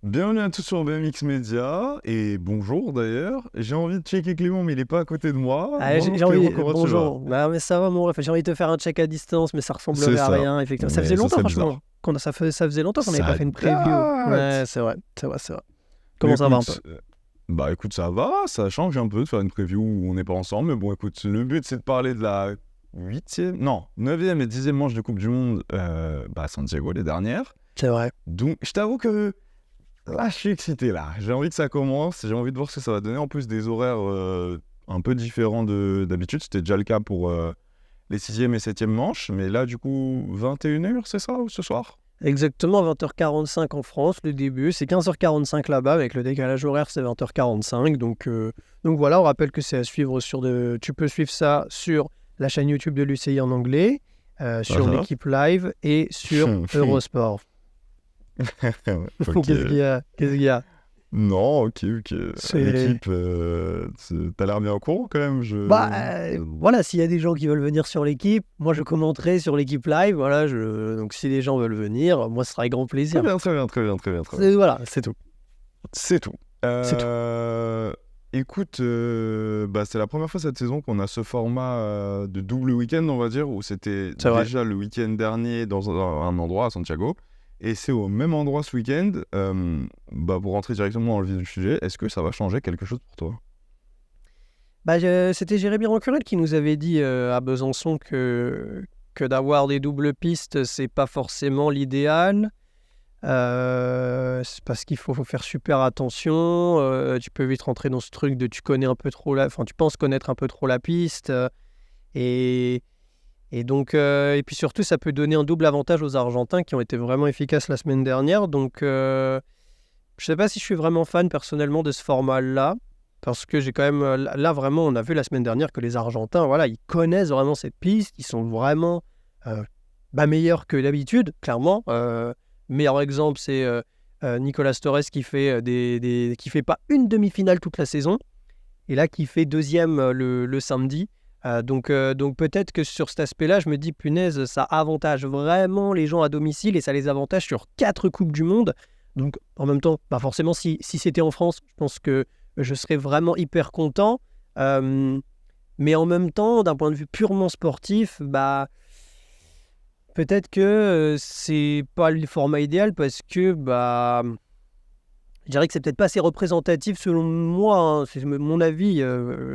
Bienvenue à tous sur BMX Media et bonjour d'ailleurs. J'ai envie de checker Clément, mais il est pas à côté de moi. Ah, Bonjour j'ai Clément, envie, comment tu vas? bonjour. Bah, mais ça va, mon ref. J'ai envie de te faire un check à distance, mais ça C'est ressemblerait à ça, rien, effectivement. Ça mais faisait ça longtemps, serait franchement. bizarre. Ça faisait longtemps qu'on n'avait pas Ça fait une preview. Ouais, date. c'est vrai. Mais Comment ça va un peu? écoute, bah écoute, ça va, ça change un peu de faire une preview où on n'est pas ensemble, mais bon écoute, le but c'est de parler de la neuvième et 10e manche de Coupe du Monde à San Diego, les dernières. C'est vrai. Donc je t'avoue que là je suis excité là, j'ai envie que ça commence, j'ai envie de voir ce que ça va donner, en plus des horaires un peu différents d'habitude, c'était déjà le cas pour les 6e et 7e manches, mais là du coup 21h c'est ça, ou ce soir? Exactement, 20h45 en France, le début. C'est 15h45 là-bas, avec le décalage horaire, c'est 20h45. Donc voilà, on rappelle que c'est à suivre tu peux suivre ça sur la chaîne YouTube de l'UCI en anglais, sur Uh-huh. l'équipe live et sur Eurosport. Ok. Qu'est-ce qu'il y a? Non, ok. C'est... L'équipe, t'as l'air bien au courant quand même. Voilà, s'il y a des gens qui veulent venir sur l'équipe, moi je commenterai sur l'équipe live. Voilà, donc si les gens veulent venir, moi ce sera avec grand Très plaisir. bien, très bien, très bien, très bien, très bien. Voilà, c'est tout. C'est tout. C'est tout. Écoute, c'est la première fois cette saison qu'on a ce format de double week-end, on va dire, où c'était C'est vrai. déjà le week-end dernier dans un endroit à Santiago, et c'est au même endroit ce week-end. Pour rentrer directement dans le vif du sujet, est-ce que ça va changer quelque chose pour toi? C'était Jérémy Rancurel qui nous avait dit à Besançon que d'avoir des doubles pistes, c'est pas forcément l'idéal. C'est parce qu'il faut faire super attention. Tu peux vite rentrer dans ce truc de tu connais un peu trop tu penses connaître un peu trop la piste. Et donc, et puis surtout, ça peut donner un double avantage aux Argentins qui ont été vraiment efficaces la semaine dernière. Donc, je sais pas si je suis vraiment fan personnellement de ce format-là, parce que j'ai quand même, là vraiment, on a vu la semaine dernière que les Argentins, voilà, ils connaissent vraiment cette piste, ils sont vraiment meilleurs que d'habitude, clairement. Meilleur exemple, c'est Nicolas Torres qui fait qui fait pas une demi-finale toute la saison, et là qui fait deuxième le samedi. Donc peut-être que sur cet aspect-là, je me dis, punaise, ça avantage vraiment les gens à domicile et ça les avantage sur 4 Coupes du Monde. Donc en même temps, forcément, si c'était en France, je pense que je serais vraiment hyper content. Mais en même temps, d'un point de vue purement sportif, peut-être que c'est pas le format idéal parce que je dirais que c'est peut-être pas assez représentatif selon moi, hein, c'est mon avis,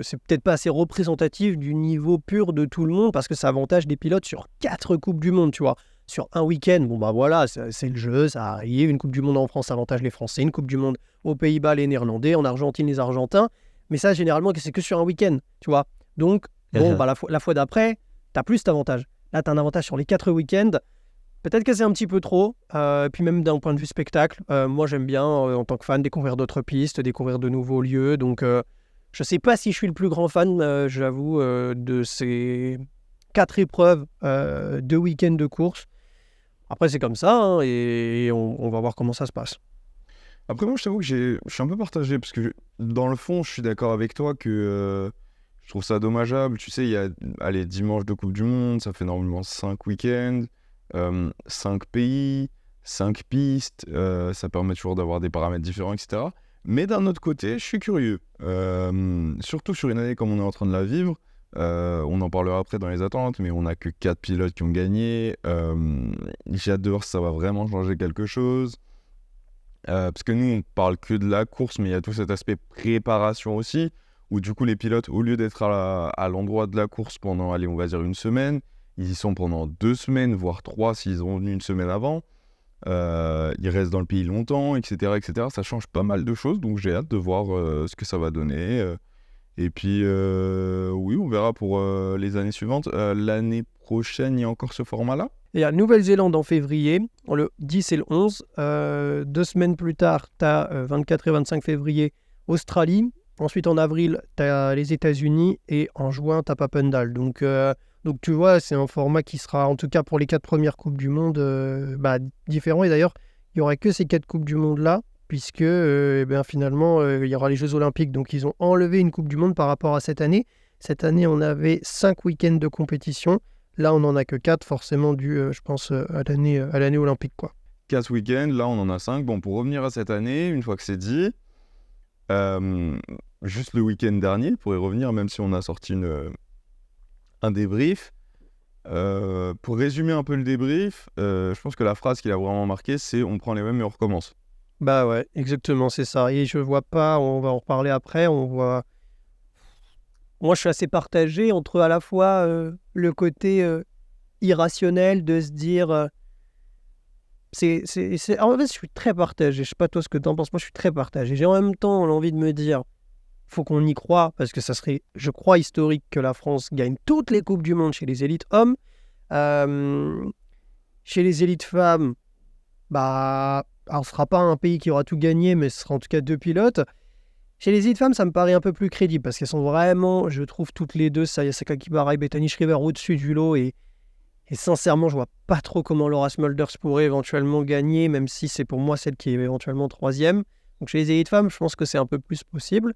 c'est peut-être pas assez représentatif du niveau pur de tout le monde parce que ça avantage des pilotes sur 4 Coupes du Monde, tu vois. Sur un week-end, voilà, c'est le jeu, ça arrive. Une Coupe du Monde en France avantage les Français, une Coupe du Monde aux Pays-Bas les Néerlandais, en Argentine les Argentins. Mais ça, généralement, c'est que sur un week-end, tu vois. Donc, la fois d'après, t'as plus d'avantage. Là, t'as un avantage sur les 4 week-ends. Peut-être que c'est un petit peu trop, puis même d'un point de vue spectacle, moi j'aime bien en tant que fan découvrir d'autres pistes, découvrir de nouveaux lieux, donc je sais pas si je suis le plus grand fan, j'avoue, de ces 4 épreuves, 2 week-ends de course. Après c'est comme ça, hein, et on va voir comment ça se passe. Après, moi, je t'avoue que je suis un peu partagé, parce que dans le fond, je suis d'accord avec toi que je trouve ça dommageable. Tu sais, il y a dimanche de Coupe du Monde, ça fait normalement 5 week-ends, 5 pays, 5 pistes, ça permet toujours d'avoir des paramètres différents, etc. Mais d'un autre côté, je suis curieux. Surtout sur une année comme on est en train de la vivre. On en parlera après dans les attentes, mais on n'a que 4 pilotes qui ont gagné. J'ai hâte de voir si ça va vraiment changer quelque chose. Parce que nous, on parle que de la course, mais il y a tout cet aspect préparation aussi, où du coup, les pilotes, au lieu d'être à l'endroit de la course pendant, allez, on va dire une semaine, ils y sont pendant 2 semaines, voire 3 s'ils ont venu une semaine avant. Ils restent dans le pays longtemps, etc., etc. Ça change pas mal de choses, donc j'ai hâte de voir ce que ça va donner. Et puis, oui, on verra pour les années suivantes. L'année prochaine, il y a encore ce format-là? Il y a Nouvelle-Zélande en février, le 10 et le 11. 2 semaines plus tard, tu as 24 et 25 février, Australie. Ensuite, en avril, tu as les États-Unis. Et en juin, tu as Papendal. Donc, tu vois, c'est un format qui sera, en tout cas pour les 4 premières Coupes du Monde, différent. Et d'ailleurs, il n'y aura que ces 4 Coupes du Monde-là, puisque finalement, il y aura les Jeux Olympiques. Donc, ils ont enlevé une Coupe du Monde par rapport à cette année. Cette année, on avait 5 week-ends de compétition. Là, on n'en a que 4, forcément dû, je pense, à l'année olympique, quoi. 4 week-ends, là on en a 5. Bon, pour revenir à cette année, une fois que c'est dit, juste le week-end dernier, pour y revenir, même si on a sorti un débrief, pour résumer un peu le débrief, je pense que la phrase qui l'a vraiment marqué, c'est « on prend les mêmes et on recommence ». Bah ouais, exactement, c'est ça. Et je vois pas, on va en reparler après, on voit... Moi, je suis assez partagé entre à la fois le côté irrationnel de se dire... En fait, je suis très partagé. Je sais pas toi ce que t'en penses. Moi, je suis très partagé. J'ai en même temps l'envie de me dire, faut qu'on y croit, parce que ça serait, je crois, historique que la France gagne toutes les Coupes du Monde chez les élites hommes. Chez les élites femmes, bah, alors, ce sera pas un pays qui aura tout gagné, mais ce sera en tout cas 2 pilotes. Chez les élites femmes, ça me paraît un peu plus crédible, parce qu'elles sont vraiment, je trouve, toutes les deux, Saya Sakakibara et Bethany Shriver au-dessus du lot, et sincèrement, je vois pas trop comment Laura Smulders pourrait éventuellement gagner, même si c'est pour moi celle qui est éventuellement 3e. Donc chez les élites femmes, je pense que c'est un peu plus possible.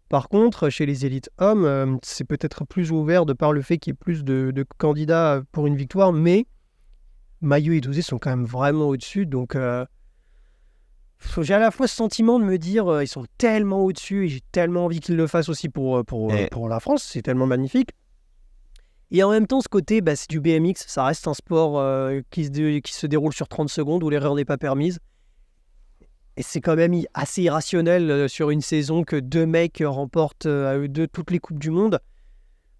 Par contre, chez les élites hommes, c'est peut-être plus ouvert de par le fait qu'il y ait plus de candidats pour une victoire, mais Maillot et Dosé sont quand même vraiment au-dessus. Donc j'ai à la fois ce sentiment de me dire ils sont tellement au-dessus et j'ai tellement envie qu'ils le fassent aussi pour la France, c'est tellement magnifique. Et en même temps, ce côté, c'est du BMX, ça reste un sport qui se déroule sur 30 secondes où l'erreur n'est pas permise. Et c'est quand même assez irrationnel sur une saison que 2 mecs remportent à eux deux toutes les Coupes du Monde.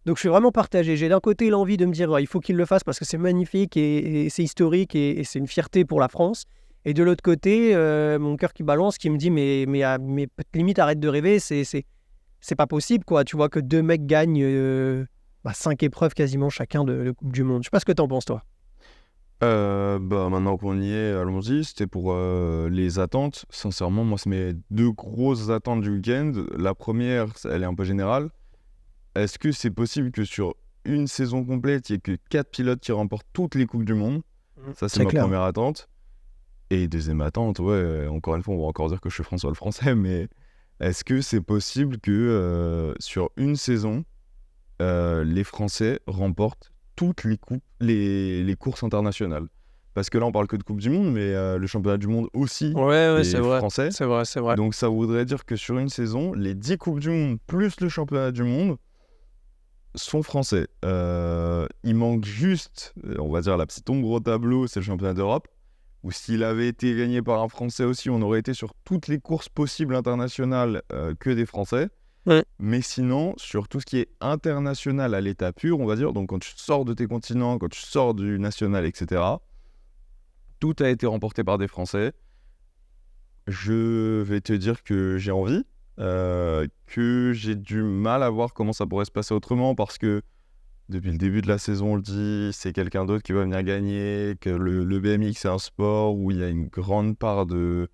Donc je suis vraiment partagé. J'ai d'un côté l'envie de me dire il faut qu'ils le fassent parce que c'est magnifique et c'est historique et c'est une fierté pour la France. Et de l'autre côté, mon cœur qui balance, qui me dit mais limite arrête de rêver, c'est pas possible quoi. Tu vois que 2 mecs gagnent 5 épreuves quasiment chacun de Coupe du Monde. Je sais pas ce que t'en penses toi. Maintenant qu'on y est, allons-y. C'était pour les attentes. Sincèrement, moi, c'est mes 2 grosses attentes du week-end. La première, elle est un peu générale. Est-ce que c'est possible que sur une saison complète, il n'y ait que 4 pilotes qui remportent toutes les Coupes du Monde? Ça, c'est ma première attente. Et deuxième attente, ouais, encore une fois, on va encore dire que je suis François le Français, mais est-ce que c'est possible que sur une saison, les Français remportent toutes les coupes, les courses internationales? Parce que là, on parle que de Coupe du Monde, mais le championnat du monde aussi ouais, est c'est vrai. français. C'est vrai. Donc ça voudrait dire que sur une saison, les 10 Coupes du Monde plus le championnat du monde sont français. Il manque juste, on va dire, la petite ombre au tableau, c'est le championnat d'Europe, où s'il avait été gagné par un Français aussi, on aurait été sur toutes les courses possibles internationales que des Français. Ouais. Mais sinon, sur tout ce qui est international à l'état pur, on va dire, donc quand tu sors de tes continents, quand tu sors du national, etc., tout a été remporté par des Français. Je vais te dire que j'ai envie, que j'ai du mal à voir comment ça pourrait se passer autrement, parce que depuis le début de la saison, on le dit, c'est quelqu'un d'autre qui va venir gagner, que le BMX, c'est un sport où il y a une grande part de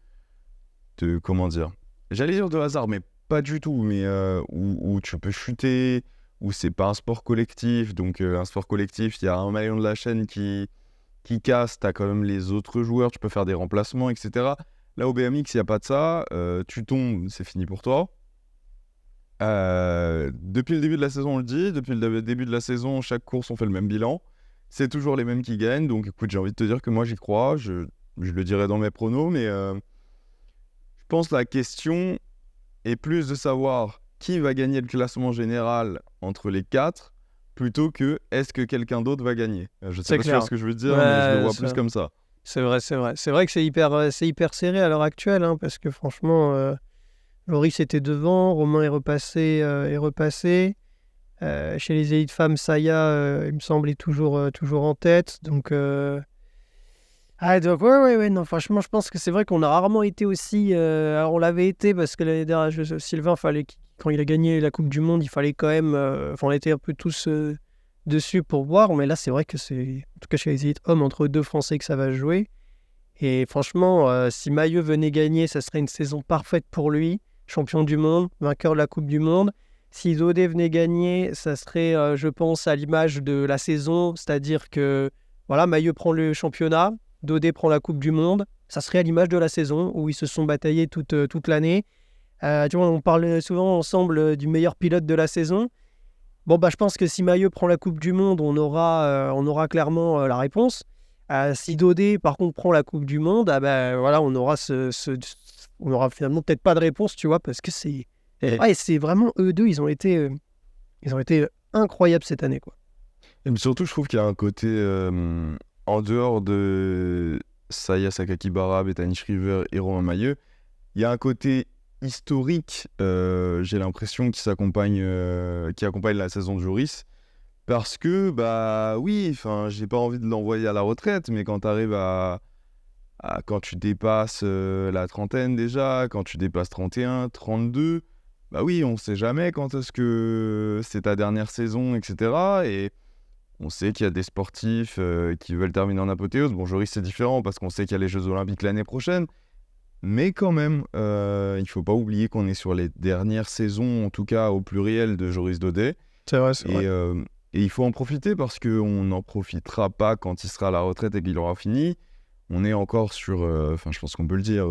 comment dire, j'allais dire de hasard, mais pas du tout, mais où tu peux chuter, où c'est pas un sport collectif. Donc un sport collectif, il y a un maillon de la chaîne qui casse, t'as quand même les autres joueurs, tu peux faire des remplacements, etc. Là, au BMX, il n'y a pas de ça. Tu tombes, c'est fini pour toi. Depuis le début de la saison, on le dit. Depuis le début de la saison, chaque course, on fait le même bilan. C'est toujours les mêmes qui gagnent. Donc, écoute, j'ai envie de te dire que moi, j'y crois. Je le dirai dans mes pronos. Mais je pense que la question est plus de savoir qui va gagner le classement général entre les 4, plutôt que est-ce que quelqu'un d'autre va gagner. Je sais pas si tu vois ce que je veux dire, mais je le vois plus comme ça. C'est vrai. C'est vrai que c'est hyper serré à l'heure actuelle, hein, parce que franchement, Loris était devant, Romain est repassé. Chez les élites femmes, Saya, il me semble, est toujours en tête. Donc, ouais, non, franchement, je pense que c'est vrai qu'on a rarement été aussi... alors, on l'avait été parce que l'année dernière, Sylvain, quand il a gagné la Coupe du Monde, il fallait quand même... on était un peu tous dessus pour voir. Mais là, c'est vrai que c'est, en tout cas chez les élites hommes, entre 2 Français que ça va jouer. Et franchement, si Maillot venait gagner, ça serait une saison parfaite pour lui. Champion du monde, vainqueur de la Coupe du Monde. Si Dodé venait gagner, ça serait, je pense, à l'image de la saison. C'est-à-dire que, voilà, Maillot prend le championnat, Dodé prend la Coupe du Monde. Ça serait à l'image de la saison où ils se sont bataillés toute l'année. Tu vois, on parle souvent ensemble du meilleur pilote de la saison. Bon, je pense que si Maillot prend la Coupe du Monde, on aura clairement la réponse. Si Dodé, par contre, prend la Coupe du Monde, voilà, on aura on aura finalement peut-être pas de réponse, tu vois, parce que c'est vraiment eux deux, ils ont été incroyables cette année, quoi. Et puis surtout, je trouve qu'il y a un côté, en dehors de Saya Sakakibara, Bethany Shriver et Romain Mailleux, il y a un côté historique, j'ai l'impression, qui accompagne la saison de Joris. Parce que, bah oui, enfin, j'ai pas envie de l'envoyer à la retraite, mais quand tu arrives quand tu dépasses la trentaine déjà, quand tu dépasses 31, 32, bah oui, on sait jamais quand est-ce que c'est ta dernière saison, etc. Et on sait qu'il y a des sportifs qui veulent terminer en apothéose. Bon, Joris, c'est différent parce qu'on sait qu'il y a les Jeux Olympiques l'année prochaine. Mais quand même, il faut pas oublier qu'on est sur les dernières saisons, en tout cas au pluriel, de Joris Daudet. C'est vrai, c'est vrai. Et il faut en profiter parce qu'on n'en profitera pas quand il sera à la retraite et qu'il aura fini. On est encore sur... Enfin, je pense qu'on peut le dire.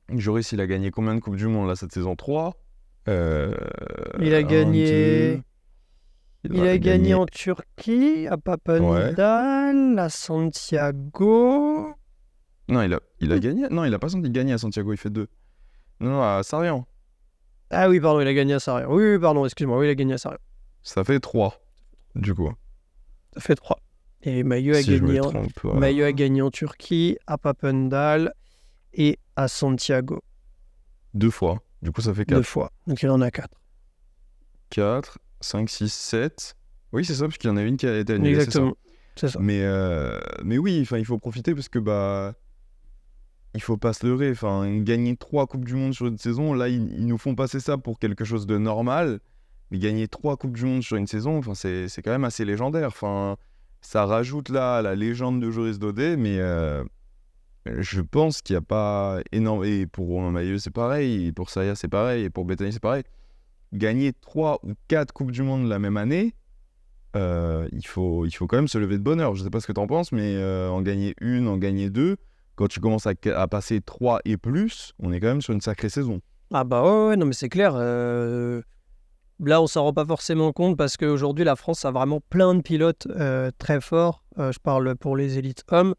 Joris, il a gagné combien de Coupes du Monde là, cette saison? 3 Il a gagné... Il a gagné en Turquie, à Papendal, à Santiago. Non, il a gagné. Non, il a pas gagné à Santiago, il fait 2. Non, à Sarajevo. Ah oui, pardon, il a gagné à Sarajevo. Oui, pardon, excuse-moi, oui, il a gagné à Sarajevo. Ça fait 3, du coup. Ça fait 3. Et Mailleux a gagné en Turquie, à Papendal et à Santiago. 2 fois. Du coup, ça fait 4. 2 fois. Donc il en a 4. 4, 5, 6, 7. Oui, c'est ça, parce qu'il y en a une qui a été annulée. Exactement. C'est ça. Mais oui, il faut profiter parce que il faut pas se leurrer. Gagner 3 Coupes du Monde sur une saison, là, ils nous font passer ça pour quelque chose de normal. Mais gagner 3 Coupes du Monde sur une saison, c'est quand même assez légendaire. Ça rajoute là à la légende de Joris Daudet, mais je pense qu'il n'y a pas énorme. Et pour Romain Mailleux, c'est pareil. Et pour Saya, c'est pareil. Et pour Bethany, c'est pareil. Gagner 3 ou 4 Coupes du Monde la même année, il faut quand même se lever de bonne heure. Je sais pas ce que tu en penses, mais en gagner une, en gagner 2, quand tu commences à passer 3 et plus, on est quand même sur une sacrée saison. Ah bah ouais, non mais c'est clair. Là, on s'en rend pas forcément compte parce qu'aujourd'hui, la France a vraiment plein de pilotes très forts. Je parle pour les élites hommes.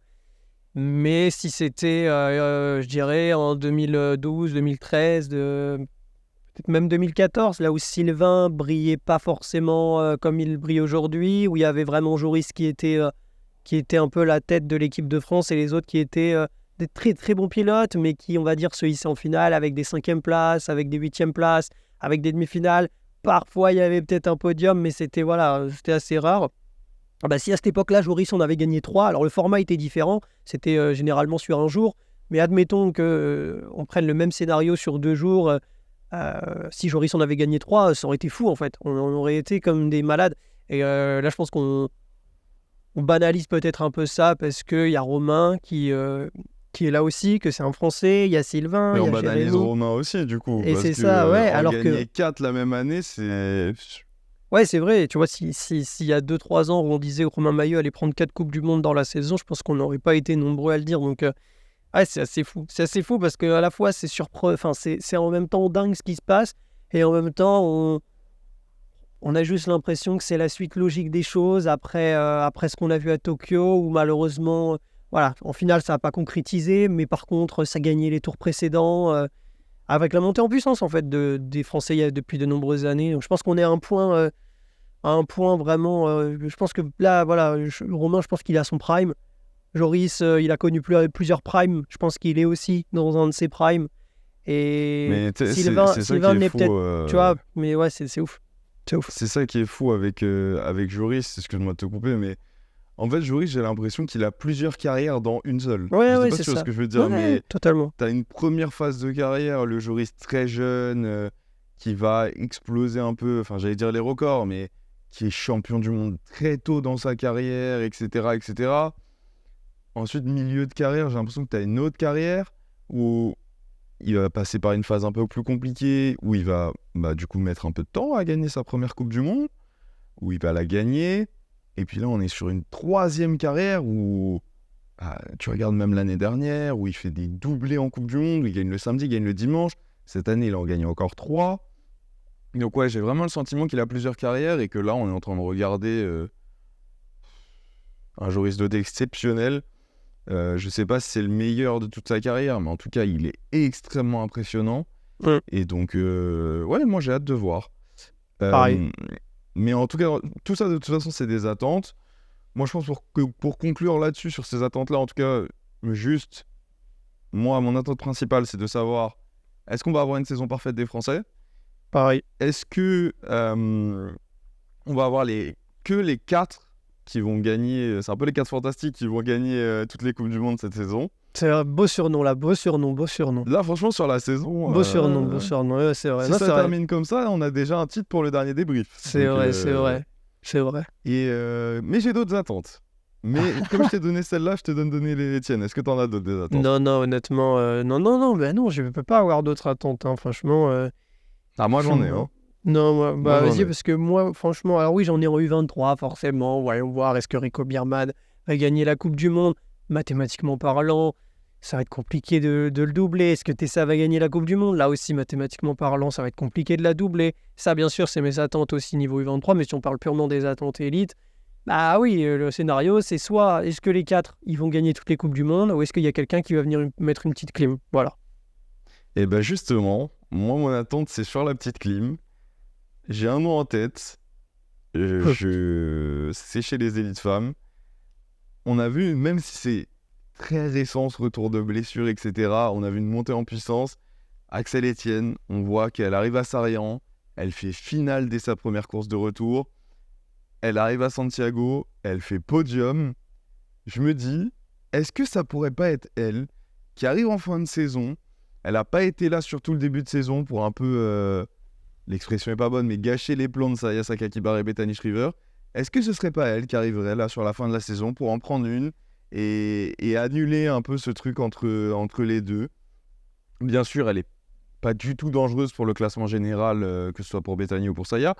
Mais si c'était, je dirais, en 2012, 2013, peut-être même 2014, là où Sylvain brillait pas forcément comme il brille aujourd'hui, où il y avait vraiment Joris qui était un peu la tête de l'équipe de France et les autres qui étaient des très très bons pilotes, mais qui, on va dire, se hissaient en finale avec des 5e places, avec des 8e places, avec des demi-finales. Parfois, il y avait peut-être un podium, mais c'était assez rare. Si à cette époque-là, Joris, on avait gagné 3, alors le format était différent, c'était généralement sur un jour, mais admettons qu'on prenne le même scénario sur 2 jours, si Joris en avait gagné 3, ça aurait été fou en fait, on aurait été comme des malades. Et là, je pense qu'on banalise peut-être un peu ça, parce qu'il y a Romain qui est là aussi, que c'est un Français, il y a Sylvain, Mais il y on a banalise Jérémy. Romain aussi, du coup. Et parce c'est que, ça, ouais, alors gagner que... 4 la même année, c'est... Ouais, c'est vrai, tu vois, s'il y a 2-3 ans où on disait que Romain Mailleux allait prendre 4 Coupes du Monde dans la saison, je pense qu'on n'aurait pas été nombreux à le dire. Donc, ouais, c'est assez fou. C'est assez fou parce qu'à la fois, c'est c'est en même temps dingue ce qui se passe, et en même temps, on a juste l'impression que c'est la suite logique des choses après ce qu'on a vu à Tokyo, où malheureusement, voilà, en finale, ça n'a pas concrétisé, mais par contre, ça gagnait les tours précédents, avec la montée en puissance, en fait, des Français depuis de nombreuses années. Donc, je pense qu'on est à un point vraiment... je pense que là, voilà, Romain, je pense qu'il est à son prime. Joris, il a connu plusieurs primes. Je pense qu'il est aussi dans un de ses primes. Et Sylvain l'est peut-être, tu vois, mais ouais, c'est ouf. C'est ouf. C'est ça qui est fou avec Joris, excuse-moi de te couper, mais en fait, Joris, j'ai l'impression qu'il a plusieurs carrières dans une seule. Ouais, je sais pas c'est si tu vois ça. ce que je veux dire, Ouais, mais totalement. t'as une première phase de carrière, le Joris très jeune, qui va exploser un peu, enfin j'allais dire les records, mais qui est champion du monde très tôt dans sa carrière, etc., etc. Ensuite, milieu de carrière, j'ai l'impression que t'as une autre carrière où il va passer par une phase un peu plus compliquée, où il va du coup mettre un peu de temps à gagner sa première Coupe du Monde, où il va la gagner. Et puis là, on est sur une 3e carrière où tu regardes même l'année dernière, où il fait des doublés en Coupe du Monde, où il gagne le samedi, il gagne le dimanche. Cette année, il en gagne encore 3. Donc ouais, j'ai vraiment le sentiment qu'il a plusieurs carrières et que là, on est en train de regarder un Joris Dodé exceptionnel. Je sais pas si c'est le meilleur de toute sa carrière, mais en tout cas, il est extrêmement impressionnant. Et donc, ouais, moi, j'ai hâte de voir. Pareil. Mais en tout cas, tout ça, de toute façon, c'est des attentes. Moi, je pense pour conclure là-dessus, sur ces attentes-là, en tout cas, juste, moi, mon attente principale, c'est de savoir, est-ce qu'on va avoir une saison parfaite des Français? Pareil. Est-ce que on va avoir que les 4 qui vont gagner, c'est un peu les 4 fantastiques qui vont gagner toutes les Coupes du Monde cette saison? C'est un beau surnom là, beau surnom. Là, franchement, sur la saison... Beau surnom, ouais, c'est vrai. Si Non, ça c'est vrai. termine comme ça, on a déjà un titre pour le dernier débrief. C'est Donc, vrai, c'est vrai. C'est vrai. Mais j'ai d'autres attentes. Mais comme je t'ai donné celle-là, je te donner les tiennes. Est-ce que t'en as d'autres des attentes? Non, honnêtement, non, je ne peux pas avoir d'autres attentes, hein, franchement. Ah, moi, j'en ai, hein. Non, moi, Moi, j'en vas-y, ai. parce que moi, franchement, alors oui, j'en ai eu 23, forcément. Voyons voir, est-ce que Rico Bierman va gagner la Coupe du Monde? Mathématiquement parlant, ça va être compliqué de le doubler. Est-ce que Tessa va gagner la Coupe du Monde? Là aussi, mathématiquement parlant, ça va être compliqué de la doubler. Ça, bien sûr, c'est mes attentes aussi niveau U23, mais si on parle purement des attentes élites, bah oui, le scénario, c'est soit est-ce que les 4, ils vont gagner toutes les Coupes du Monde, ou est-ce qu'il y a quelqu'un qui va venir mettre une petite clim? Voilà. Et ben justement, moi, mon attente, c'est sur la petite clim. J'ai un nom en tête. C'est chez les élites femmes. On a vu, même si c'est très récent ce retour de blessure, etc., on a vu une montée en puissance. Axel Etienne, on voit qu'elle arrive à Sarian, elle fait finale dès sa première course de retour. Elle arrive à Santiago, elle fait podium. Je me dis, est-ce que ça pourrait pas être elle qui arrive en fin de saison? Elle n'a pas été là sur tout le début de saison pour un peu, l'expression est pas bonne, mais gâcher les plans de Saya Sakakibara et Bethany Shriver. Est-ce que ce serait pas elle qui arriverait là sur la fin de la saison pour en prendre une et annuler un peu ce truc entre les deux? Bien sûr, elle est pas du tout dangereuse pour le classement général, que ce soit pour Bethany ou pour Saya.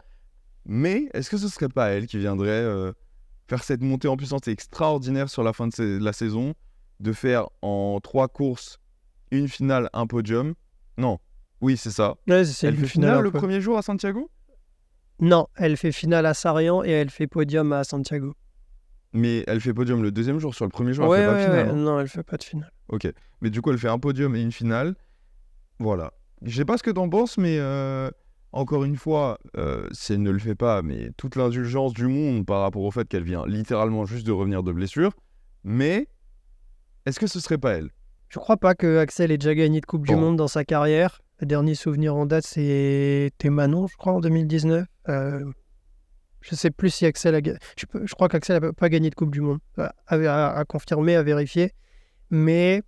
Mais est-ce que ce serait pas elle qui viendrait faire cette montée en puissance extraordinaire sur la fin de la saison, de faire en 3 courses, une finale, un podium? Non, oui, c'est ça. Ouais, c'est Elle une fait finale finale un le peu. premier jour à Santiago? Non, elle fait finale à Sarian et elle fait podium à Santiago. Mais elle fait podium le deuxième jour. Sur le premier jour, elle Ouais, fait pas de finale. Hein. Non, elle fait pas de finale. Ok. Mais du coup, elle fait un podium et une finale. Voilà. Je sais pas ce que t'en penses, mais encore une fois, si elle ne le fait pas, mais toute l'indulgence du monde par rapport au fait qu'elle vient littéralement juste de revenir de blessure. Mais est-ce que ce serait pas elle? Je crois pas que Axel ait déjà gagné de Coupe du Bon. Monde dans sa carrière. Le dernier souvenir en date, c'était Manon, je crois, en 2019. Je sais plus si Axel a gagné. Je crois qu'Axel n'a pas gagné de Coupe du Monde. À confirmer, à vérifier. Mais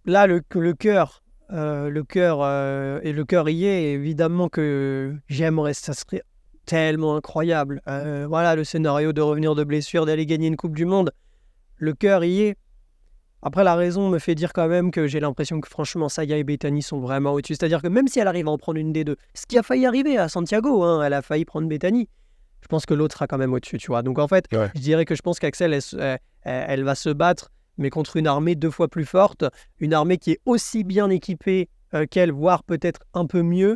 là, le cœur et le cœur y est. Évidemment que j'aimerais, ça serait tellement incroyable. Voilà, le scénario de revenir de blessure, d'aller gagner une Coupe du Monde. Le cœur y est. Après, la raison me fait dire quand même que j'ai l'impression que franchement, Saya et Bethany sont vraiment au-dessus. C'est-à-dire que même si elle arrive à en prendre une des deux, ce qui a failli arriver à Santiago, hein, elle a failli prendre Bethany, je pense que l'autre sera quand même au-dessus, tu vois. Donc en fait, Ouais. je dirais que je pense qu'Axel, elle va se battre, mais contre une armée 2 fois plus forte, une armée qui est aussi bien équipée qu'elle, voire peut-être un peu mieux,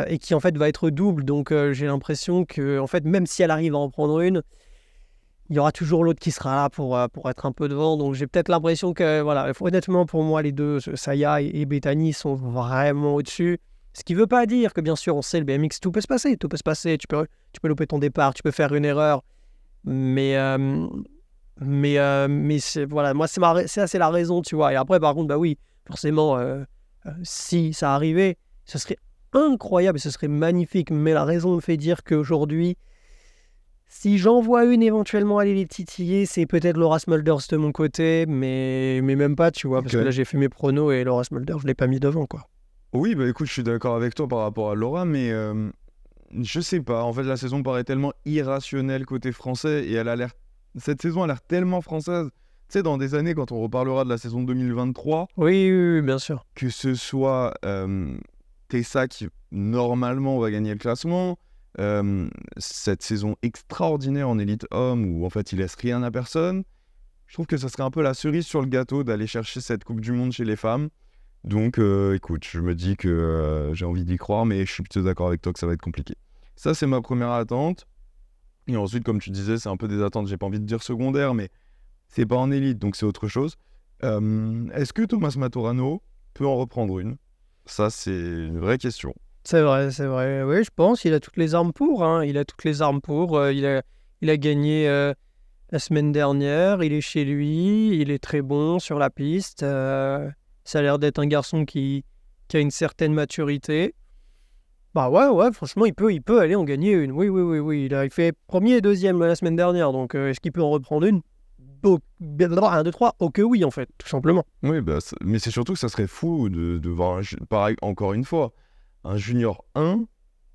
et qui en fait va être double. Donc j'ai l'impression que, en fait, même si elle arrive à en prendre une, il y aura toujours l'autre qui sera là pour être un peu devant. Donc j'ai peut-être l'impression que, voilà, honnêtement, pour moi, les deux, Saya et Bethany, sont vraiment au-dessus. Ce qui ne veut pas dire que, bien sûr, on sait, le BMX, tout peut se passer. Tout peut se passer. Tu peux louper ton départ, tu peux faire une erreur. Mais voilà, moi, c'est la raison, tu vois. Et après, par contre, bah oui, forcément, si ça arrivait, ce serait incroyable et ce serait magnifique. Mais la raison me fait dire qu'aujourd'hui, si j'en vois une éventuellement aller les titiller, c'est peut-être Laura Smulders de mon côté, mais même pas, tu vois, parce que là j'ai fait mes pronos et Laura Smulders, je l'ai pas mis devant, quoi. Oui, bah écoute, je suis d'accord avec toi par rapport à Laura, mais je sais pas. En fait, la saison paraît tellement irrationnelle côté français et cette saison a l'air tellement française. Tu sais, dans des années, quand on reparlera de la saison 2023, Oui, bien sûr. que ce soit Tessa qui, normalement, va gagner le classement, cette saison extraordinaire en élite homme où, en fait, il laisse rien à personne. Je trouve que ça serait un peu la cerise sur le gâteau d'aller chercher cette Coupe du Monde chez les femmes. Donc, écoute, je me dis que j'ai envie d'y croire, mais je suis plutôt d'accord avec toi que ça va être compliqué. Ça, c'est ma première attente. Et ensuite, comme tu disais, c'est un peu des attentes, j'ai pas envie de dire secondaires, mais c'est pas en élite, donc c'est autre chose. Est-ce que Thomas Matorano peut en reprendre une? Ça, c'est une vraie question. C'est vrai, c'est vrai. Oui, je pense. Il a toutes les armes pour. Hein. Il a toutes les armes pour. Il a gagné la semaine dernière. Il est chez lui. Il est très bon sur la piste. Ça a l'air d'être un garçon qui a une certaine maturité. Bah ouais, franchement, il peut aller en gagner une. Oui. Il fait premier et deuxième la semaine dernière. Donc, est-ce qu'il peut en reprendre une? Oh, 1, 2, 3. Oh que oui, en fait, tout simplement. Oui, mais c'est surtout que ça serait fou de voir, pareil, encore une fois, un junior 1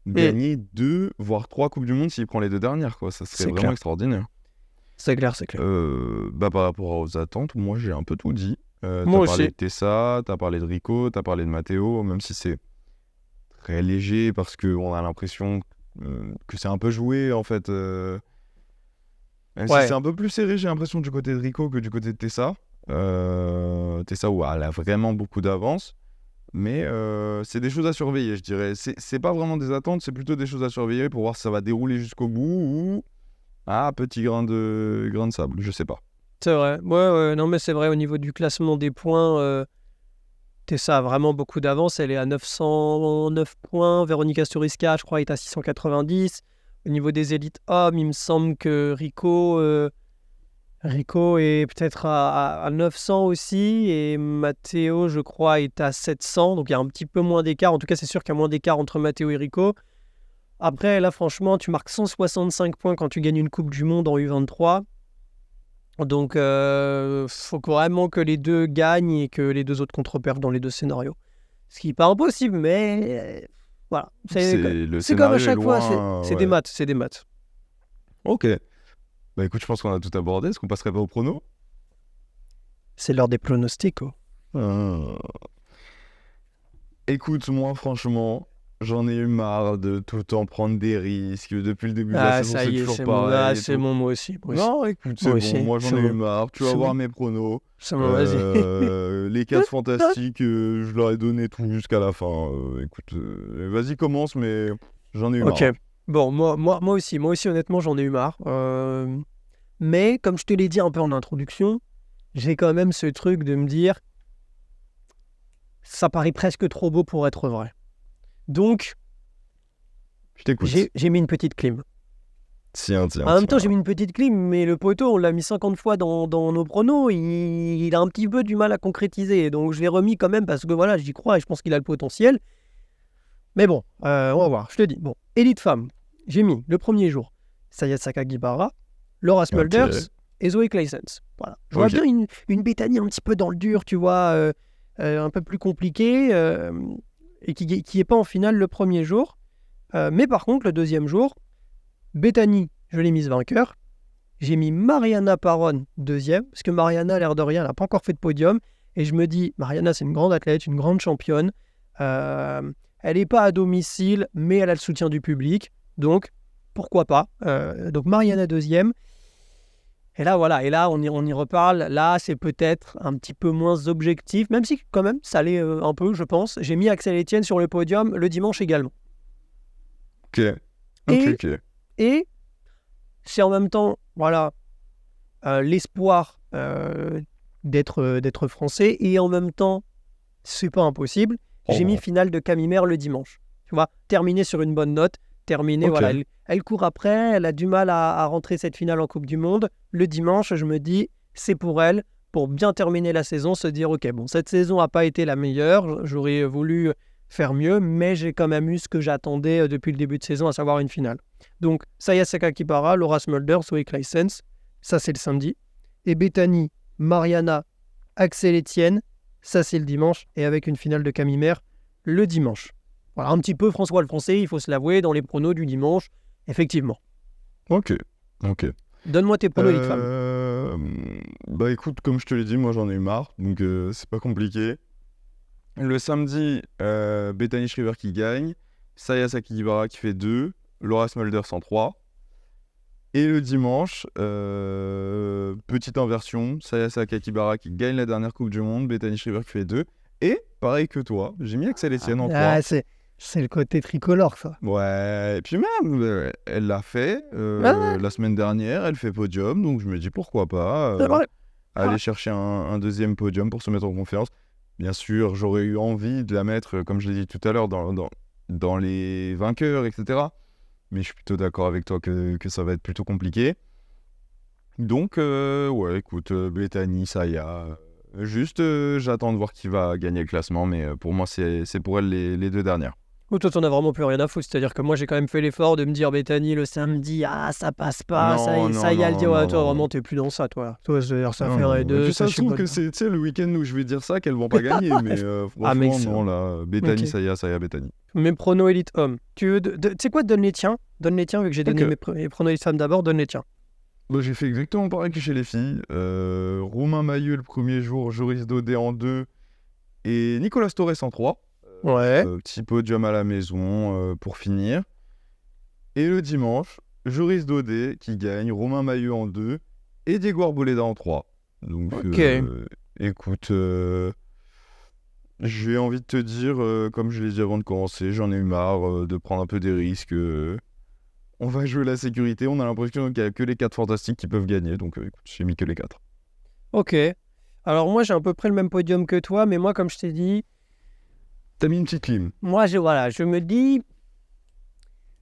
gagner 2, voire 3 Coupes du Monde s'il prend les 2 dernières, quoi. Ça serait C'est vraiment clair. extraordinaire. C'est clair. Par rapport aux attentes, moi j'ai un peu tout dit. Moi T'as aussi. parlé de Tessa, t'as parlé de Rico, t'as parlé de Matteo, même si c'est très léger parce qu'on a l'impression que c'est un peu joué en fait. Même si Ouais. c'est un peu plus serré, j'ai l'impression du côté de Rico que du côté de Tessa. Tessa, où elle a vraiment beaucoup d'avance. Mais c'est des choses à surveiller, je dirais. C'est pas vraiment des attentes, c'est plutôt des choses à surveiller pour voir si ça va dérouler jusqu'au bout ou... Ah, petit grain de sable, je sais pas. C'est vrai. Ouais, non, mais c'est vrai, au niveau du classement des points, Tessa a vraiment beaucoup d'avance. Elle est à 909 points. Véronica Sturiska, je crois, est à 690. Au niveau des élites hommes, il me semble que Rico est peut-être à 900 aussi. Et Matteo, je crois, est à 700. Donc il y a un petit peu moins d'écart. En tout cas, c'est sûr qu'il y a moins d'écart entre Matteo et Rico. Après, là, franchement, tu marques 165 points quand tu gagnes une Coupe du Monde en U23. Donc, faut vraiment que les deux gagnent et que les deux autres contre-perfent dans les deux scénarios. Ce qui n'est pas impossible, mais voilà. Le C'est comme à scénario est chaque fois, loin, c'est ouais. des maths. Ok. Bah écoute, je pense qu'on a tout abordé. Est-ce qu'on passerait pas au prono? C'est l'heure des pronostics. Euh, Écoute, moi, franchement, j'en ai eu marre de tout le temps prendre des risques. Depuis le début de la Ah, saison, ça c'est y est, toujours c'est bon. pareil. Ah, et c'est tout. bon, moi aussi. Non, écoute, c'est Moi bon. aussi, Moi, j'en c'est ai eu bon. marre. Tu vas C'est voir bon. mes pronos. C'est bon, vas-y. Les 4 fantastiques, je leur ai donné tout jusqu'à la fin. Écoute, vas-y, commence, mais j'en ai eu Ok. marre. Bon, moi aussi, honnêtement, j'en ai eu marre. Mais, comme je te l'ai dit un peu en introduction, j'ai quand même ce truc de me dire, ça paraît presque trop beau pour être vrai. Donc, Je t'écoute. j'ai mis une petite clim. Tiens. En même temps, j'ai mis une petite clim, mais le poteau, on l'a mis 50 fois dans nos pronos. Il a un petit peu du mal à concrétiser. Donc, je l'ai remis quand même parce que voilà, j'y crois et je pense qu'il a le potentiel. Mais bon, on va voir. Je te dis. Bon, élite femme, j'ai mis le premier jour Saya Sakagibara, Laura Smulders et Zoe Claessens. Voilà. Je vois bien une Bethany un petit peu dans le dur, tu vois, un peu plus compliquée et qui n'est pas en finale le premier jour. Mais par contre, le deuxième jour, Bethany, je l'ai mise vainqueur. J'ai mis Mariana Paron deuxième, parce que Mariana, l'air de rien, elle n'a pas encore fait de podium. Et je me dis, Mariana, c'est une grande athlète, une grande championne. Elle n'est pas à domicile, mais elle a le soutien du public. Donc, pourquoi pas. Donc, Mariana deuxième. Et là, voilà. Et là, on y reparle. Là, c'est peut-être un petit peu moins objectif, même si, quand même, ça l'est un peu, je pense. J'ai mis Axel Etienne sur le podium le dimanche également. Ok. Et c'est en même temps, voilà, l'espoir d'être français. Et en même temps, c'est pas impossible. J'ai mis finale de Camimère le dimanche. Tu vois, terminer sur une bonne note. Voilà. Elle court après. Elle a du mal à rentrer cette finale en Coupe du Monde. Le dimanche, je me dis, c'est pour elle, pour bien terminer la saison, se dire, ok, bon, cette saison n'a pas été la meilleure. J'aurais voulu faire mieux, mais j'ai quand même eu ce que j'attendais depuis le début de saison, à savoir une finale. Donc, Saya Sakakibara, Laura Smulders, Zoe Claessens, ça c'est le samedi. Et Bethany, Mariana, Axel Etienne, ça c'est le dimanche, et avec une finale de Camimère le dimanche. Voilà, un petit peu François le Français, il faut se l'avouer, dans les pronos du dimanche, effectivement. Ok. Donne-moi tes pronos, élite femme. Bah écoute, comme je te l'ai dit, moi j'en ai eu marre, donc c'est pas compliqué. Le samedi, Bethany Shriver qui gagne, Saya Sakakibara qui fait 2, Laura Smulders en 3. Et le dimanche, petite inversion, Saya Sakakibara qui gagne la dernière Coupe du Monde, Bethany Shriver qui fait 2. Et, pareil que toi, j'ai mis Axel Etienne en 3. C'est le côté tricolore, ça. Ouais, et puis même, elle l'a fait Ouais. la semaine dernière, elle fait podium, donc je me dis pourquoi pas C'est vrai. aller Ouais. chercher un deuxième podium pour se mettre en confiance. Bien sûr, j'aurais eu envie de la mettre, comme je l'ai dit tout à l'heure, dans les vainqueurs, etc. Mais je suis plutôt d'accord avec toi que ça va être plutôt compliqué. Donc, ouais, écoute, Bethany, Saya. Juste, j'attends de voir qui va gagner le classement, mais pour moi, c'est pour elle les deux dernières. Ou toi, t'en as vraiment plus rien à foutre. C'est-à-dire que moi, j'ai quand même fait l'effort de me dire Bethany le samedi, ah, ça passe pas, Non, ça non, y est, le non, dire. Ouais, non, toi, non, non. vraiment, t'es plus dans ça, toi. Toi, c'est-à-dire, ça Non, fait un et non. Et deux, puis ça ça se trouve chipote que pas. c'est, tu sais, le week-end où je vais dire ça qu'elles vont pas gagner, mais Ah, mec, franchement, non, là, Bethany, ok. Saya, Bethany. Mes pronos élite hommes. Tu veux, tu sais quoi, donne les tiens. Donne les tiens, vu que j'ai donné Ok. mes pronos élite femmes d'abord, donne les tiens. Bah, j'ai fait exactement pareil que chez les filles. Romain Mailleux le premier jour, Joris Daudet en 2 et Nicolas Torres en 3. Ouais. Petit podium à la maison pour finir. Et le dimanche, Joris Daudet qui gagne, Romain Mailleux en 2 et Diego Arboleda en 3. Donc, Ok. écoute, j'ai envie de te dire, comme je l'ai dit avant de commencer, j'en ai eu marre de prendre un peu des risques. On va jouer la sécurité, on a l'impression qu'il n'y a que les 4 fantastiques qui peuvent gagner, donc écoute, j'ai mis que les 4. Ok. Alors, moi, j'ai à peu près le même podium que toi, mais moi, comme je t'ai dit, T'as mis une petite clim. moi, je me dis,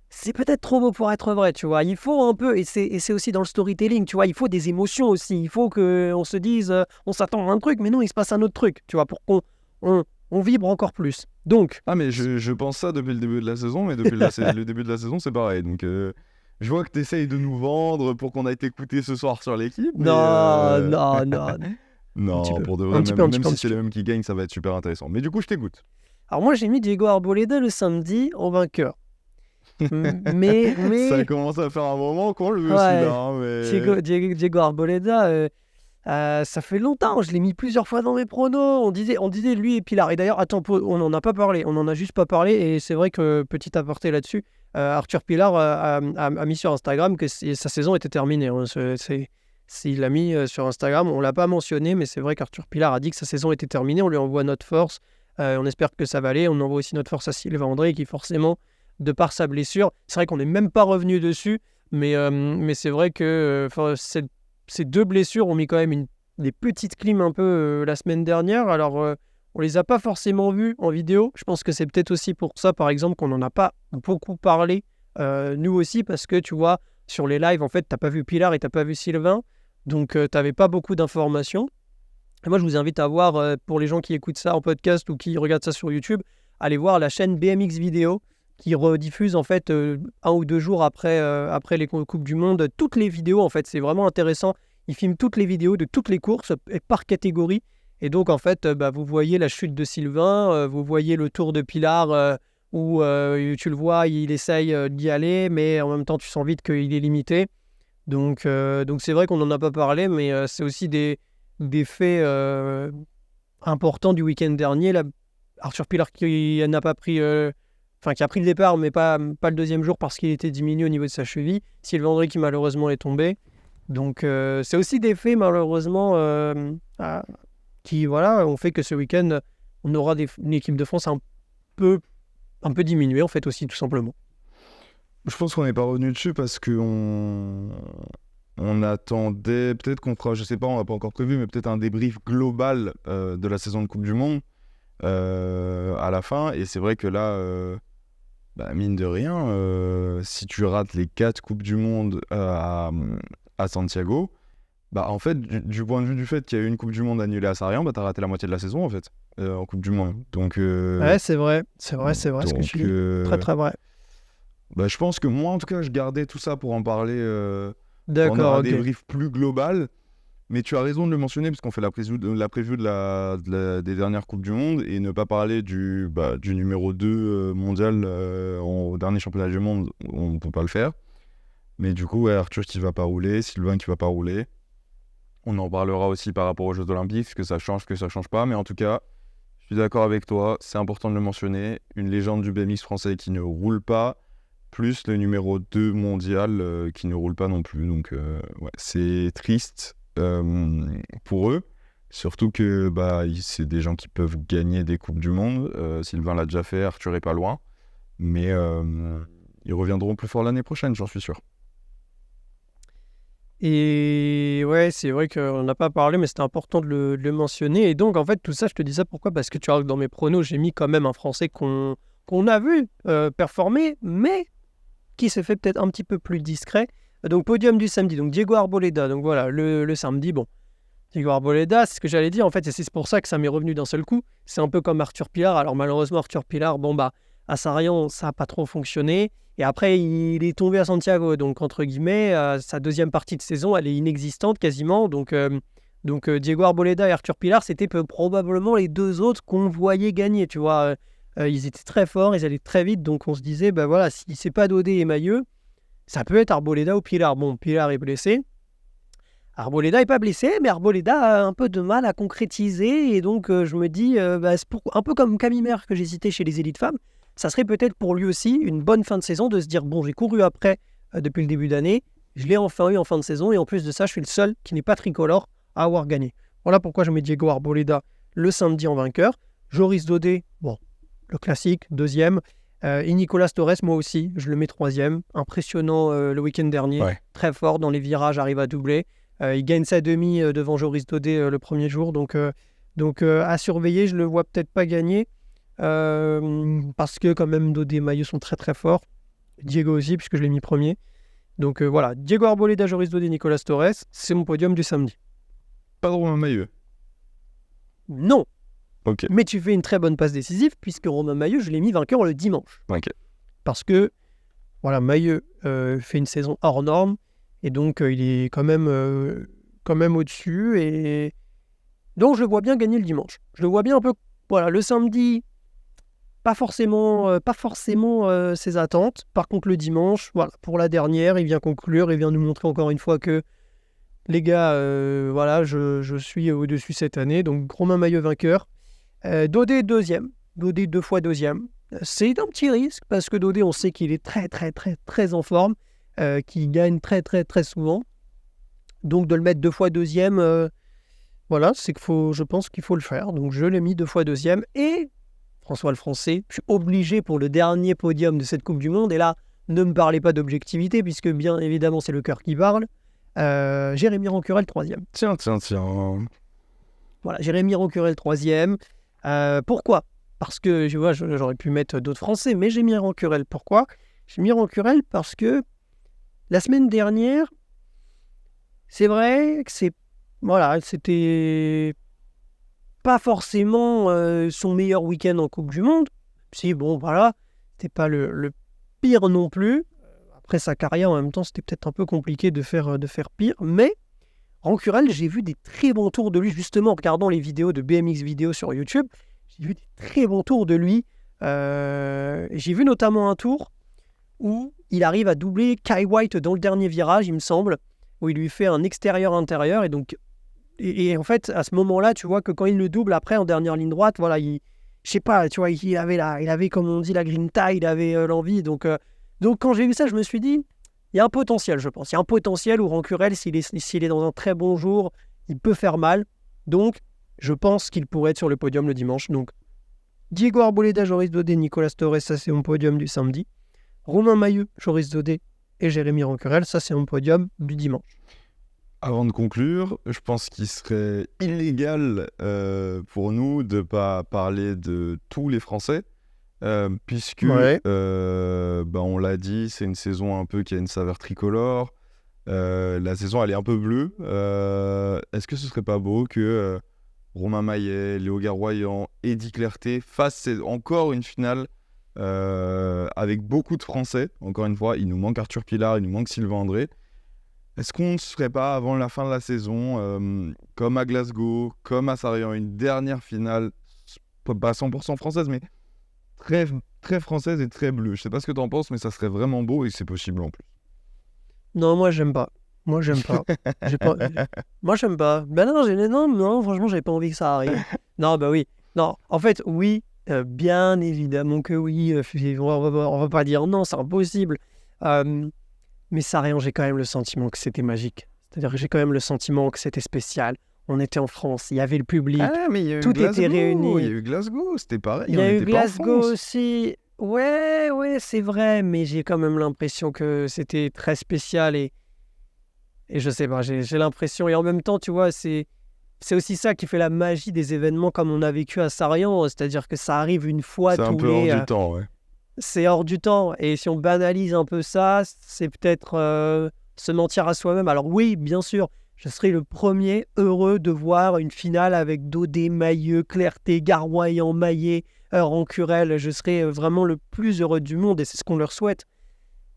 c'est peut-être trop beau pour être vrai, tu vois. Il faut un peu, et c'est aussi dans le storytelling, tu vois, il faut des émotions aussi. Il faut qu'on se dise, on s'attend à un truc, mais non, il se passe un autre truc, tu vois, pour qu'on on vibre encore plus. Donc, Ah, mais je pense ça depuis le début de la saison, mais depuis le début de la saison, c'est pareil. Donc, je vois que t'essayes de nous vendre pour qu'on aille t'écouter ce soir sur l'équipe, mais non, non, non, un petit non, peu, pour de un vrai, petit peu, même, un petit même peu, un si petit c'est peu. les mêmes qui gagnent, ça va être super intéressant. Mais du coup, je t'écoute. Alors, moi, j'ai mis Diego Arboleda le samedi en vainqueur. Ça Mais, commence à faire un moment qu'on le veut, celui-là, ouais, hein, mais... Diego Arboleda, ça fait longtemps, je l'ai mis plusieurs fois dans mes pronos. On disait lui et Pilar. Et d'ailleurs, attends, on n'en a pas parlé, on n'en a juste pas parlé. Et c'est vrai que, petit aparté là-dessus, Arthur Pilar a mis sur Instagram que sa saison était terminée. Hein. Il l'a mis sur Instagram, on l'a pas mentionné, mais c'est vrai qu'Arthur Pilar a dit que sa saison était terminée. On lui envoie notre force, on espère que ça va aller. On envoie aussi notre force à Sylvain André qui forcément, de par sa blessure, c'est vrai qu'on n'est même pas revenu dessus, mais c'est vrai que ces deux blessures ont mis quand même des petites clims un peu la semaine dernière. Alors, on les a pas forcément vues en vidéo. Je pense que c'est peut-être aussi pour ça, par exemple, qu'on n'en a pas beaucoup parlé, nous aussi, parce que tu vois, sur les lives, en fait, t'as pas vu Pilar et t'as pas vu Sylvain, donc t'avais pas beaucoup d'informations. Et moi, je vous invite à voir, pour les gens qui écoutent ça en podcast ou qui regardent ça sur YouTube, allez voir la chaîne BMX Vidéo qui rediffuse en fait 1 ou 2 jours après les Coupes du Monde toutes les vidéos. En fait, c'est vraiment intéressant. Ils filment toutes les vidéos de toutes les courses et par catégorie. Et donc, en fait, vous voyez la chute de Sylvain, vous voyez le tour de Pilar où tu le vois, il essaye d'y aller, mais en même temps, tu sens vite qu'il est limité. Donc c'est vrai qu'on n'en a pas parlé, mais c'est aussi des faits importants du week-end dernier. Là, Arthur Pilar qui n'a pas pris, qui a pris le départ, mais pas le deuxième jour parce qu'il était diminué au niveau de sa cheville. Sylvain André qui malheureusement est tombé. Donc c'est aussi des faits malheureusement qui voilà ont fait que ce week-end on aura une équipe de France peu un peu diminuée en fait aussi tout simplement. Je pense qu'on n'est pas revenu dessus parce qu'on attendait, peut-être qu'on fera, je sais pas, on n'a pas encore prévu, mais peut-être un débrief global de la saison de Coupe du Monde à la fin. Et c'est vrai que là, mine de rien, si tu rates les 4 Coupes du Monde à Santiago, en fait, du point de vue du fait qu'il y a eu une Coupe du Monde annulée à Sarajevo, t'as raté la moitié de la saison en fait, en Coupe du Monde. Donc, Ouais, c'est vrai ce que tu dis. Très très vrai. Je pense que moi, en tout cas, je gardais tout ça pour en parler pendant D'accord, un ok. débrief plus global. Mais tu as raison de le mentionner, parce qu'on fait la preview des dernières Coupes du Monde, et ne pas parler du numéro 2 mondial au dernier championnat du monde, on ne peut pas le faire. Mais du coup, ouais, Arthur qui va pas rouler, Sylvain qui va pas rouler. On en parlera aussi par rapport aux Jeux Olympiques, ce que ça change pas. Mais en tout cas, je suis d'accord avec toi, c'est important de le mentionner. Une légende du BMX français qui ne roule pas, plus le numéro 2 mondial qui ne roule pas non plus. Donc, ouais, c'est triste pour eux. Surtout que c'est des gens qui peuvent gagner des Coupes du Monde. Sylvain l'a déjà fait, Arthur est pas loin. Mais ils reviendront plus fort l'année prochaine, j'en suis sûr. Et ouais, c'est vrai qu'on n'a pas parlé, mais c'était important de le mentionner. Et donc, en fait, tout ça, je te dis ça pourquoi? Parce que tu vois que dans mes pronos, j'ai mis quand même un Français qu'on a vu performer, mais qui s'est fait peut-être un petit peu plus discret. Donc, podium du samedi, donc Diego Arboleda. Donc voilà, le samedi, bon. Diego Arboleda, c'est ce que j'allais dire, en fait, et c'est pour ça que ça m'est revenu d'un seul coup. C'est un peu comme Arthur Pilar. Alors, malheureusement, Arthur Pilar, bon, bah, à Sarayan, ça n'a pas trop fonctionné. Et après, il est tombé à Santiago. Donc, entre guillemets, sa deuxième partie de saison, elle est inexistante quasiment. Donc, Diego Arboleda et Arthur Pilar, c'était probablement les deux autres qu'on voyait gagner, tu vois. Ils étaient très forts, ils allaient très vite. Donc, on se disait, bah voilà, si c'est pas Dodé et Mailleux, ça peut être Arboleda ou Pilar. Bon, Pilar est blessé. Arboleda n'est pas blessé, mais Arboleda a un peu de mal à concrétiser. Et donc, je me dis, c'est un peu comme Camimmer que j'ai cité chez les élites femmes, ça serait peut-être pour lui aussi une bonne fin de saison de se dire, bon, j'ai couru après depuis le début d'année, je l'ai enfin eu en fin de saison, et en plus de ça, je suis le seul qui n'est pas tricolore à avoir gagné. Voilà pourquoi je mets Diego Arboleda le samedi en vainqueur. Joris Dodé, bon, le classique, deuxième. Et Nicolas Torres, moi aussi, je le mets troisième. Impressionnant le week-end dernier, très fort dans les virages, arrive à doubler. Il gagne sa demi devant Joris Dodé le premier jour. Donc à surveiller, je ne le vois peut-être pas gagner. Parce que quand même Dodé et Maillot sont très très forts. Diego aussi, puisque je l'ai mis premier. Donc voilà, Diego Arboleda, Joris Dodé, Nicolas Torres, c'est mon podium du samedi. Pas de Romain Maillot? Non. Ok. Mais tu fais une très bonne passe décisive, puisque Romain Maillot, je l'ai mis vainqueur le dimanche. Ok. Parce que, voilà, Maillot fait une saison hors norme, et donc il est quand même au-dessus, et donc je le vois bien gagner le dimanche. Je le vois bien un peu, voilà, le samedi, pas forcément ses attentes. Par contre, le dimanche, voilà, pour la dernière, il vient conclure, il vient nous montrer encore une fois que les gars, voilà, je suis au-dessus cette année. Donc, Romain Maillot vainqueur. Dodé deuxième. Dodé 2 fois deuxième. C'est un petit risque parce que Dodé, on sait qu'il est très, très, très, très en forme, qu'il gagne très, très, très souvent. Donc, de le mettre 2 fois deuxième, voilà, c'est je pense qu'il faut le faire. Donc, je l'ai mis 2 fois deuxième. Et François le Français, je suis obligé pour le dernier podium de cette Coupe du Monde. Et là, ne me parlez pas d'objectivité puisque, bien évidemment, c'est le cœur qui parle. Jérémy Rancurel, troisième. Tiens. Voilà, Jérémy Rancurel, troisième. Pourquoi? Parce que, je vois, j'aurais pu mettre d'autres Français, mais j'ai mis Rancurel. Pourquoi? J'ai mis Rancurel parce que la semaine dernière, c'est vrai que c'était pas forcément son meilleur week-end en Coupe du Monde. Si, bon, voilà, c'était pas le pire non plus. Après sa carrière, en même temps, c'était peut-être un peu compliqué de faire pire. Mais Rancurel, j'ai vu des très bons tours de lui, justement en regardant les vidéos de BMX Vidéo sur YouTube. J'ai vu des très bons tours de lui. J'ai vu notamment un tour où il arrive à doubler Kai White dans le dernier virage, il me semble, où il lui fait un extérieur-intérieur. Et donc, et en fait, à ce moment-là, tu vois que quand il le double après en dernière ligne droite, voilà, je sais pas, tu vois, il avait, comme on dit, la grinta, il avait l'envie. Donc, quand j'ai vu ça, je me suis dit, il y a un potentiel, je pense. Il y a un potentiel où Rancurel, s'il est dans un très bon jour, il peut faire mal. Donc, je pense qu'il pourrait être sur le podium le dimanche. Donc, Diego Arboleda, Joris Dodé, Nicolas Torres, ça c'est mon podium du samedi. Romain Maillot, Joris Dodé et Jérémy Rancurel, ça c'est mon podium du dimanche. Avant de conclure, je pense qu'il serait illégal pour nous de ne pas parler de tous les Français. Puisque, on l'a dit, c'est une saison un peu qui a une saveur tricolore. La saison, elle est un peu bleue. Est-ce que ce serait pas beau que Romain Maillet, Léo Garoyan, Eddy Clerté fassent encore une finale avec beaucoup de Français? Encore une fois, il nous manque Arthur Pilar, il nous manque Sylvain André. Est-ce qu'on ne serait pas, avant la fin de la saison, comme à Glasgow, comme à Sarayan, une dernière finale, pas 100% française, mais très, très française et très bleue? Je sais pas ce que t'en penses, mais ça serait vraiment beau et c'est possible en plus. Non, moi j'aime pas. Moi j'aime pas. Moi j'aime pas. Ben non, franchement j'avais pas envie que ça arrive. Non, bah oui. Non, en fait oui, bien évidemment que oui. On va pas dire non, c'est impossible. Mais Sarayan, j'ai quand même le sentiment que c'était magique. C'est-à-dire que j'ai quand même le sentiment que c'était spécial. On était en France, il y avait le public, mais il y a eu tout Glasgow, était réuni. Il y a eu Glasgow, c'était pareil. Il y a eu Glasgow aussi. Ouais, c'est vrai, mais j'ai quand même l'impression que c'était très spécial et je sais pas, j'ai l'impression, et en même temps, tu vois, c'est aussi ça qui fait la magie des événements comme on a vécu à Sarian, c'est-à-dire que ça arrive une fois C'est un tous peu hors les... du temps, ouais. c'est hors du temps, et si on banalise un peu ça, c'est peut-être se mentir à soi-même. Alors oui, bien sûr, je serai le premier heureux de voir une finale avec Dodé, Mailleux, Clarté, Garoyan, Maillet, Rancurel. Je serai vraiment le plus heureux du monde et c'est ce qu'on leur souhaite.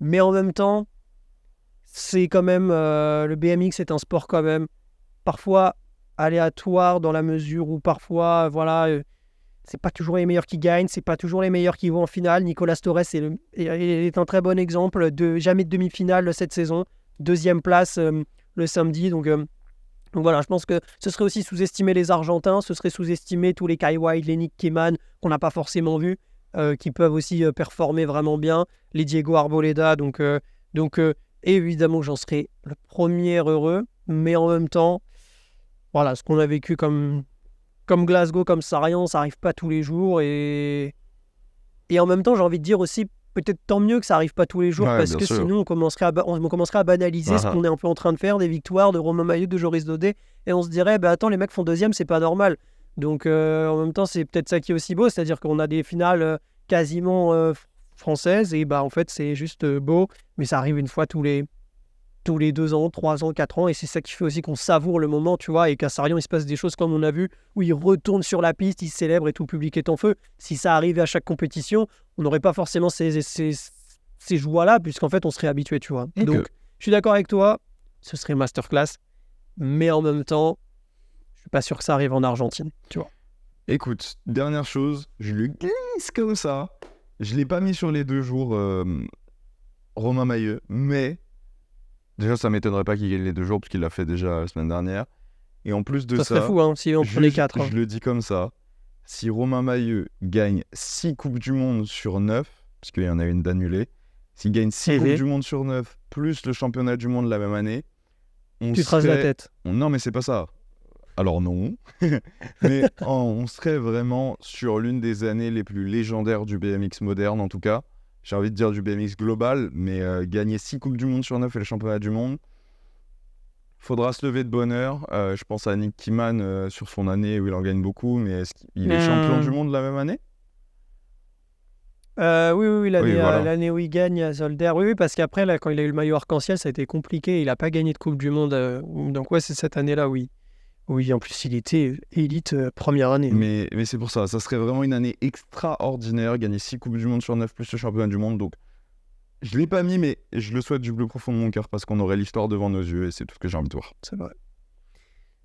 Mais en même temps, c'est quand même... le BMX est un sport quand même parfois aléatoire dans la mesure où parfois, voilà... c'est pas toujours les meilleurs qui gagnent, c'est pas toujours les meilleurs qui vont en finale. Nicolas Torres est un très bon exemple de jamais de demi-finale cette saison. Deuxième place le samedi. Donc voilà, je pense que ce serait aussi sous-estimer les Argentins, ce serait sous-estimer tous les Kai White, les Nick Kiman qu'on n'a pas forcément vus, qui peuvent aussi performer vraiment bien. Les Diego Arboleda. Donc évidemment que j'en serais le premier heureux. Mais en même temps, voilà, ce qu'on a vécu comme Glasgow, comme Sarian, ça arrive pas tous les jours. Et en même temps, j'ai envie de dire aussi, peut-être tant mieux que ça arrive pas tous les jours, Ouais, parce bien que sûr. sinon on commencerait à banaliser ce Ah, qu'on est un peu en train de faire, des victoires de Romain Maillot, de Joris Daudet, et on se dirait, bah attends, les mecs font deuxième, c'est pas normal. Donc en même temps, c'est peut-être ça qui est aussi beau, c'est-à-dire qu'on a des finales quasiment françaises, et bah en fait, c'est juste beau, mais ça arrive une fois tous les 2 ans, 3 ans, 4 ans, et c'est ça qui fait aussi qu'on savoure le moment, tu vois, et qu'à Sarian, il se passe des choses comme on a vu, où il retourne sur la piste, il célèbre et tout le public est en feu. Si ça arrivait à chaque compétition, on n'aurait pas forcément ces joies-là, puisqu'en fait, on serait habitué, tu vois. Ok. Donc, je suis d'accord avec toi, ce serait masterclass, mais en même temps, je suis pas sûr que ça arrive en Argentine, tu vois. Écoute, dernière chose, je le glisse comme ça. Je l'ai pas mis sur les 2 jours, Romain Mailleux, mais déjà, ça m'étonnerait pas qu'il gagne les 2 jours, parce qu'il l'a fait déjà la semaine dernière. Et en plus de Ça serait ça, fou, hein, si on prenait 4. je le dis comme ça, si Romain Mailleux gagne 6 Coupes du Monde sur 9, parce qu'il y en a une d'annulée, s'il gagne 6 Coupes du Monde sur 9, plus le championnat du monde la même année, on Tu traces la serait... tête. Non, mais c'est pas ça. Alors non. Mais on serait vraiment sur l'une des années les plus légendaires du BMX moderne, en tout cas. J'ai envie de dire du BMX global, mais gagner 6 Coupes du Monde sur 9 et le championnat du monde, faudra se lever de bonne heure. Je pense à Nick Kiman sur son année où il en gagne beaucoup, mais est-ce qu'il est champion du monde la même année? Oui, l'année, voilà. l'année où il gagne à Zolder. Oui, parce qu'après, là, quand il a eu le maillot arc-en-ciel, ça a été compliqué. Il n'a pas gagné de Coupe du Monde. Donc, ouais, c'est cette année-là, oui. Oui, en plus, il était élite première année. Mais c'est pour ça serait vraiment une année extraordinaire, gagner 6 Coupes du Monde sur 9 plus le championnat du monde. Donc, je l'ai pas mis, mais je le souhaite du plus profond de mon cœur parce qu'on aurait l'histoire devant nos yeux et c'est tout ce que j'ai envie de voir. C'est vrai.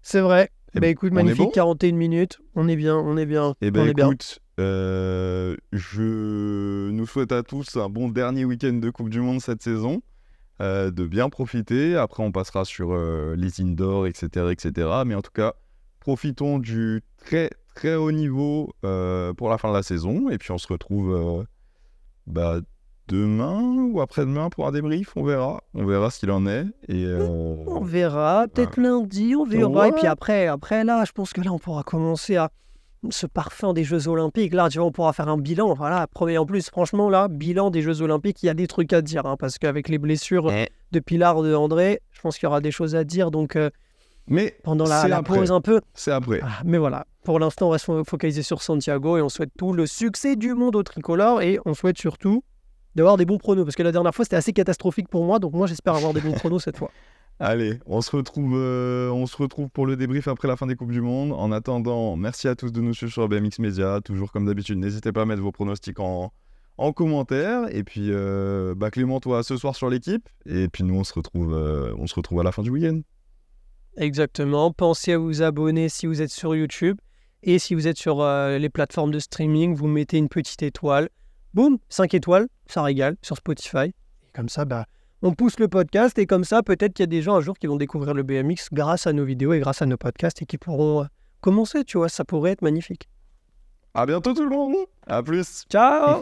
C'est vrai. Et Bah écoute, on est magnifique, bon 41 minutes. On est bien. Et on est bien. écoute, je nous souhaite à tous un bon dernier week-end de Coupe du Monde cette saison, de bien profiter. Après, on passera sur les indoors, etc., etc. Mais en tout cas, profitons du très, très haut niveau pour la fin de la saison. Et puis, on se retrouve demain ou après-demain pour un débrief. On verra ce qu'il en est. Et, On verra. Peut-être lundi, on verra. Ouais. Et puis après, là, je pense que là, on pourra commencer à ce parfum des Jeux Olympiques. Là, tu vois, on pourra faire un bilan. Voilà, en plus, franchement, là, bilan des Jeux Olympiques, il y a des trucs à dire. Hein, parce qu'avec les blessures de Pilar, de André, je pense qu'il y aura des choses à dire. Donc, mais pendant c'est la après. pause un peu. C'est après. Ah, mais voilà, pour l'instant, on reste focalisé sur Santiago et on souhaite tout le succès du monde au tricolore et on souhaite surtout d'avoir des bons pronos. Parce que la dernière fois, c'était assez catastrophique pour moi. Donc, moi, j'espère avoir des bons pronos cette fois. Allez, on se retrouve pour le débrief après la fin des Coupes du Monde. En attendant, merci à tous de nous suivre sur BMX Media. Toujours comme d'habitude, n'hésitez pas à mettre vos pronostics en commentaire. Et puis, Clément, toi, ce soir sur l'équipe. Et puis nous, on se retrouve à la fin du week-end. Exactement. Pensez à vous abonner si vous êtes sur YouTube. Et si vous êtes sur les plateformes de streaming, vous mettez une petite étoile. Boum, 5 étoiles, ça régale sur Spotify. Et comme ça, on pousse le podcast et comme ça, peut-être qu'il y a des gens un jour qui vont découvrir le BMX grâce à nos vidéos et grâce à nos podcasts et qui pourront commencer, tu vois, ça pourrait être magnifique. À bientôt tout le monde. À plus. Ciao.